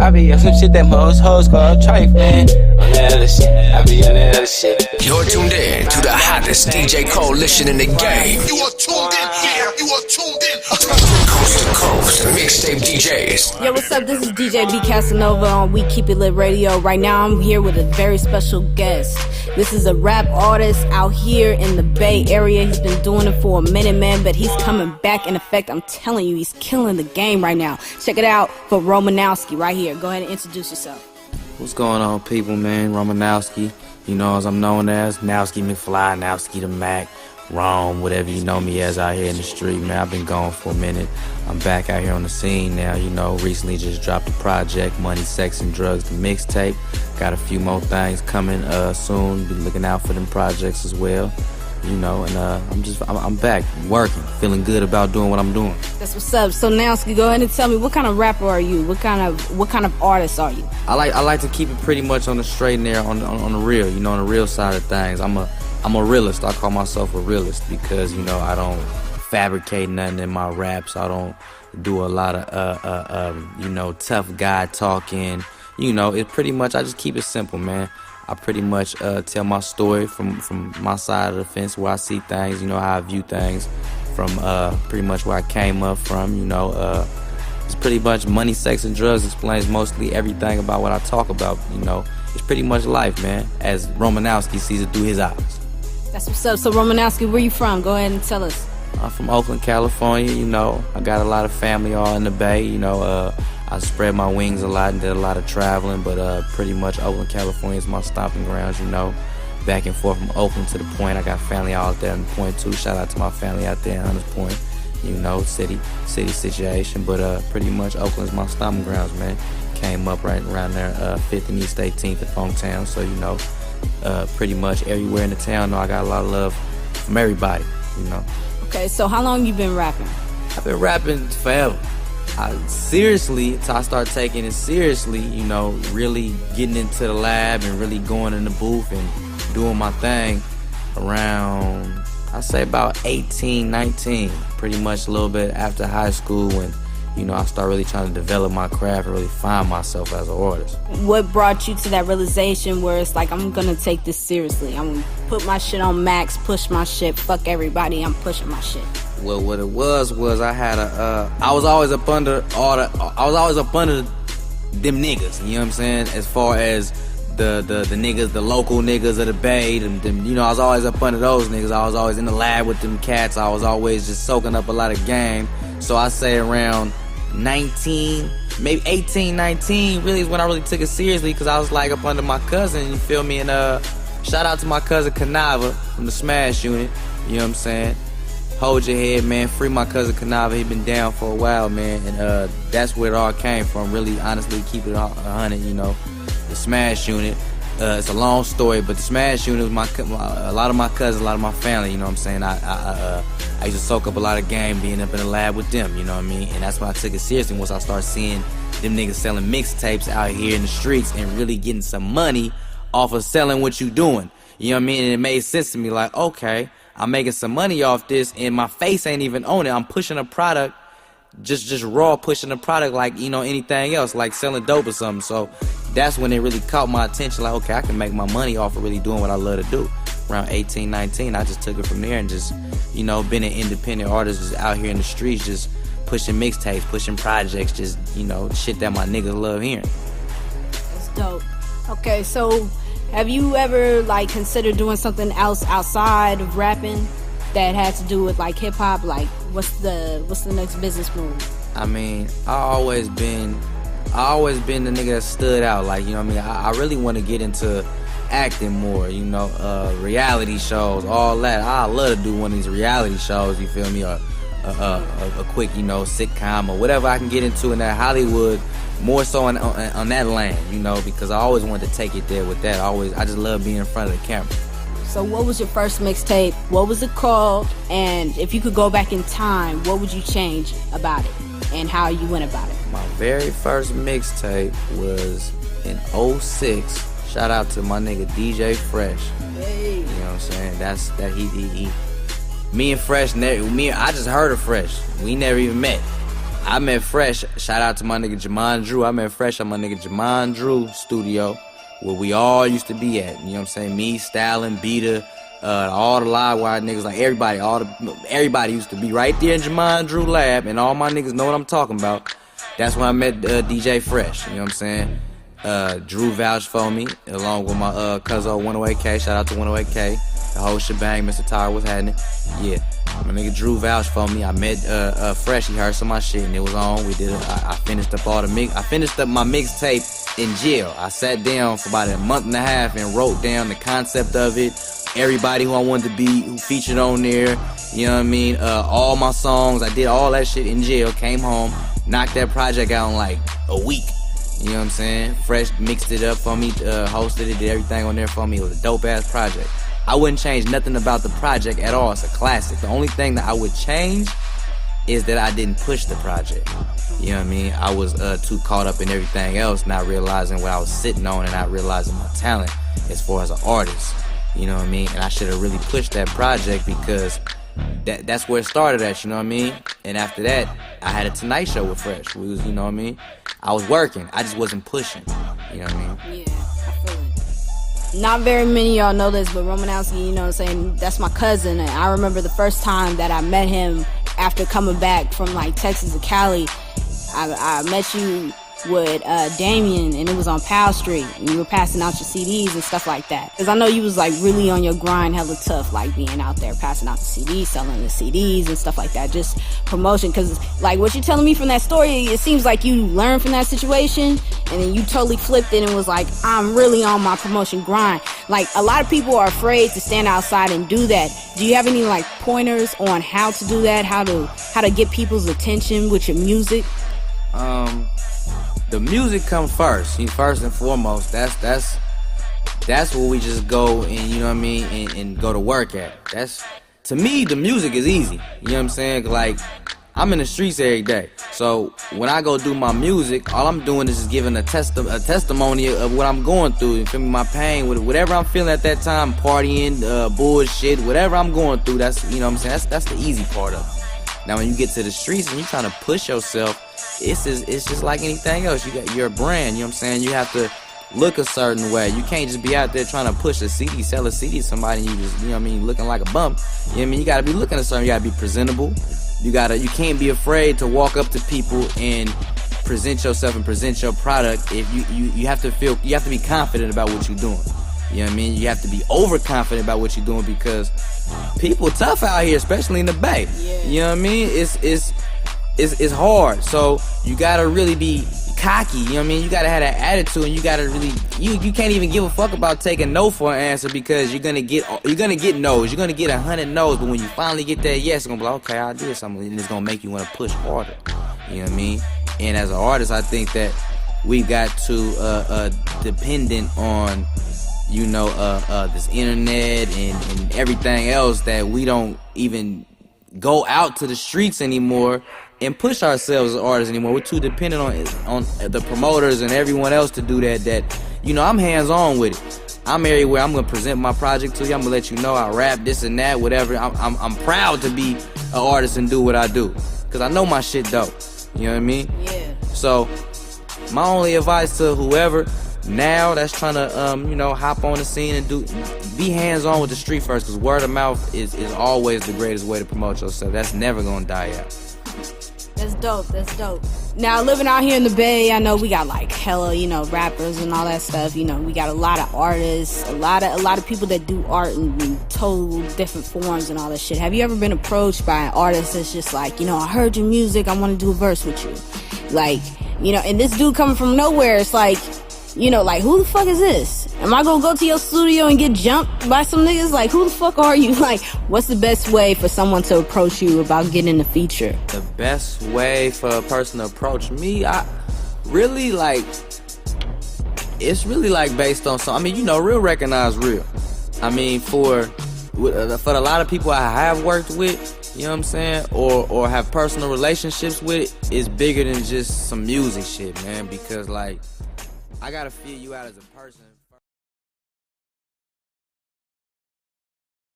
I be on some shit that most hoes call trifling. On that other shit, I be on that other shit. You're tuned in to the hottest DJ coalition in the game. You are tuned in, yeah, you are tuned in. Coast to coast, mixtape DJs. Yo, what's up? This is DJ B Casanova on We Keep It Lit Radio. Right now I'm here with a very special guest. This is a rap artist out here in the Bay Area. He's been doing it for a minute, man, but he's coming back in effect. I'm telling you, he's killing the game right now. Check it out for Romenowski right here. Go ahead and introduce yourself. What's going on, people, man? Romenowski, you know, as I'm known as, Nowski McFly, Nowski the Mac, Rome, whatever you know me as out here in the street, man. I've been gone for a minute. I'm back out here on the scene now, you know. Recently just dropped a project, Money, Sex, and Drugs, the mixtape. Got a few more things coming soon. Be looking out for them projects as well, you know. And I'm back working, feeling good about doing what I'm doing. That's what's up. So Nowski, go ahead and tell me, what kind of rapper are you? What kind of artist are you? I like to keep it pretty much on the straight and narrow, on the real, you know, on the real side of things. I'm a realist. I call myself a realist because, you know, I don't fabricate nothing in my raps. I don't do a lot of you know, tough guy talking. You know, it pretty much, I just keep it simple, man. I pretty much tell my story from my side of the fence, where I see things, you know, how I view things, from pretty much where I came up from, you know. It's pretty much Money, Sex, and Drugs explains mostly everything about what I talk about, you know. It's pretty much life, man, as Romenowski sees it through his eyes. That's what's up. So Romenowski, where you from? Go ahead and tell us. I'm from Oakland, California, you know. I got a lot of family all in the Bay, you know. I spread my wings a lot and did a lot of traveling, but pretty much Oakland, California is my stomping grounds, you know. Back and forth from Oakland to the Point. I got family out there in the Point too. Shout out to my family out there in Hunters Point, you know, city situation. But pretty much Oakland's my stomping grounds, man. Came up right around there, 5th and East 18th in Funktown, so you know, pretty much everywhere in the town, I got a lot of love from everybody, you know. Okay, so how long you been rapping? I've been rapping forever. Seriously, until I started taking it seriously, you know, really getting into the lab and really going in the booth and doing my thing around, I say about 18, 19, pretty much a little bit after high school, when, you know, I started really trying to develop my craft and really find myself as an artist. What brought you to that realization where it's like, I'm gonna take this seriously, I'm gonna put my shit on max, push my shit, fuck everybody, I'm pushing my shit? Well, what it was I had I was always up under them niggas, you know what I'm saying? As far as the niggas, the local niggas of the Bay, them, you know, I was always up under those niggas. I was always in the lab with them cats. I was always just soaking up a lot of game. So I say around 19, maybe 18, 19, really is when I really took it seriously, because I was like up under my cousin, you feel me? And shout out to my cousin Casanova from the Smash unit, you know what I'm saying? Hold your head, man. Free my cousin Casanova. He been down for a while, man. And that's where it all came from. Really, honestly, keep it 100, you know. The Smash unit. It's a long story, but the Smash unit was a lot of my cousins, a lot of my family, you know what I'm saying? I used to soak up a lot of game being up in the lab with them, you know what I mean? And that's when I took it seriously, once I started seeing them niggas selling mixtapes out here in the streets and really getting some money off of selling what you doing. You know what I mean? And it made sense to me, like, okay, I'm making some money off this and my face ain't even on it. I'm pushing a product, just raw pushing a product like, you know, anything else, like selling dope or something. So that's when it really caught my attention, like, okay, I can make my money off of really doing what I love to do. Around 18, 19, I just took it from there and just, you know, been an independent artist, just out here in the streets, just pushing mixtapes, pushing projects, just, you know, shit that my niggas love hearing. That's dope. Okay, so have you ever, like, considered doing something else outside of rapping that had to do with, like, hip-hop? Like, what's the next business move? I mean, I always been the nigga that stood out, like, you know what I mean? I really want to get into acting more, you know, reality shows, all that. I love to do one of these reality shows, you feel me? Or a quick, you know, sitcom or whatever I can get into in that Hollywood, more so on that lane, you know, because I always wanted to take it there with that. I just love being in front of the camera. So what was your first mixtape? What was it called? And if you could go back in time, what would you change about it and how you went about it? My very first mixtape was in 06. Shout out to my nigga DJ Fresh. Hey. You know what I'm saying? That's that he. Me and Fresh, I just heard of Fresh. We never even met. I met Fresh. Shout out to my nigga Jamon Drew. I met Fresh at my nigga Jamon Drew studio, where we all used to be at. You know what I'm saying? Me, Stalin, Beta, all the live wire niggas, like everybody used to be right there in Jamon Drew lab, and all my niggas know what I'm talking about. That's when I met DJ Fresh. You know what I'm saying? Drew vouched for me, along with my cousin 108K. Shout out to 108K. The whole shebang, Mr. Tyler, what's happening? Yeah. My nigga Drew vouched for me. I met Fresh. He heard some of my shit and it was on. We did. I finished up all the mix. I finished up my mixtape in jail. I sat down for about a month and a half and wrote down the concept of it. Everybody who I wanted to be, who featured on there. You know what I mean? All my songs. I did all that shit in jail. Came home, knocked that project out in like a week. You know what I'm saying? Fresh mixed it up for me, hosted it, did everything on there for me. It was a dope ass project. I wouldn't change nothing about the project at all. It's a classic. The only thing that I would change is that I didn't push the project. You know what I mean? I was too caught up in everything else, not realizing what I was sitting on and not realizing my talent as far as an artist. You know what I mean? And I should have really pushed that project because that's where it started at, you know what I mean? And after that, I had a Tonight Show with Fresh. We was, you know what I mean? I was working. I just wasn't pushing. You know what I mean? Yeah, I feel it. Not very many of y'all know this, but Romenowski, you know what I'm saying, that's my cousin. And I remember the first time that I met him after coming back from like Texas to Cali. I met you with Damien, and it was on Powell Street, and you were passing out your CDs and stuff like that. Because I know you was like really on your grind, hella tough, like being out there passing out the CDs, selling the CDs and stuff like that, just promotion. Because like what you're telling me from that story, it seems like you learned from that situation and then you totally flipped it and was like, I'm really on my promotion grind. Like a lot of people are afraid to stand outside and do that. Do you have any like pointers on how to do that, how to get people's attention with your music? The music comes first. First and foremost, that's what we just go and, you know what I mean, and go to work at. That's, to me, the music is easy. You know what I'm saying? Like, I'm in the streets every day. So when I go do my music, all I'm doing is just giving a testimony of what I'm going through. You feel me? My pain, whatever I'm feeling at that time, partying, bullshit, whatever I'm going through. That's, you know what I'm saying? That's the easy part of it. Now when you get to the streets and you're trying to push yourself, it's just like anything else. You're a brand, you know what I'm saying? You have to look a certain way. You can't just be out there trying to push a CD, sell a CD to somebody and you just, you know what I mean, looking like a bump. You know what I mean? You gotta be looking a certain, you gotta be presentable. You can't be afraid to walk up to people and present yourself and present your product. If you have to be confident about what you're doing. You know what I mean? You have to be overconfident about what you're doing because people tough out here, especially in the Bay. Yeah. You know what I mean? It's hard. So you gotta really be cocky, you know what I mean? You gotta have that attitude, and you gotta really, you can't even give a fuck about taking no for an answer because you're gonna get no's. You're gonna get 100 no's, but when you finally get that yes, it's gonna be like, okay, I did something, and it's gonna make you wanna push harder. You know what I mean? And as an artist, I think that we got to dependent on, you know, this internet and everything else that we don't even go out to the streets anymore and push ourselves as artists anymore. We're too dependent on the promoters and everyone else to do that, you know, I'm hands-on with it. I'm everywhere. I'm gonna present my project to you. I'm gonna let you know I rap this and that, whatever. I'm proud to be an artist and do what I do because I know my shit dope. You know what I mean? Yeah. So my only advice to whoever now that's trying to you know, hop on the scene and be hands-on with the street first, because word of mouth is always the greatest way to promote yourself. That's never gonna die out. That's dope. That's dope. Now, living out here in the Bay, I know we got like hella, you know, rappers and all that stuff. You know, we got a lot of artists, a lot of people that do art in total different forms and all that shit. Have you ever been approached by an artist that's just like, you know, I heard your music, I want to do a verse with you, like, you know, and this dude coming from nowhere, it's like, you know, like, who the fuck is this? Am I gonna go to your studio and get jumped by some niggas? Like, who the fuck are you? Like, what's the best way for someone to approach you about getting a feature? The best way for a person to approach me, I really like, it's really like based on some, I mean, you know, real recognize real. I mean, for a lot of people I have worked with, you know what I'm saying, or have personal relationships with, it's bigger than just some music shit, man, because like, I gotta feel you out as a person.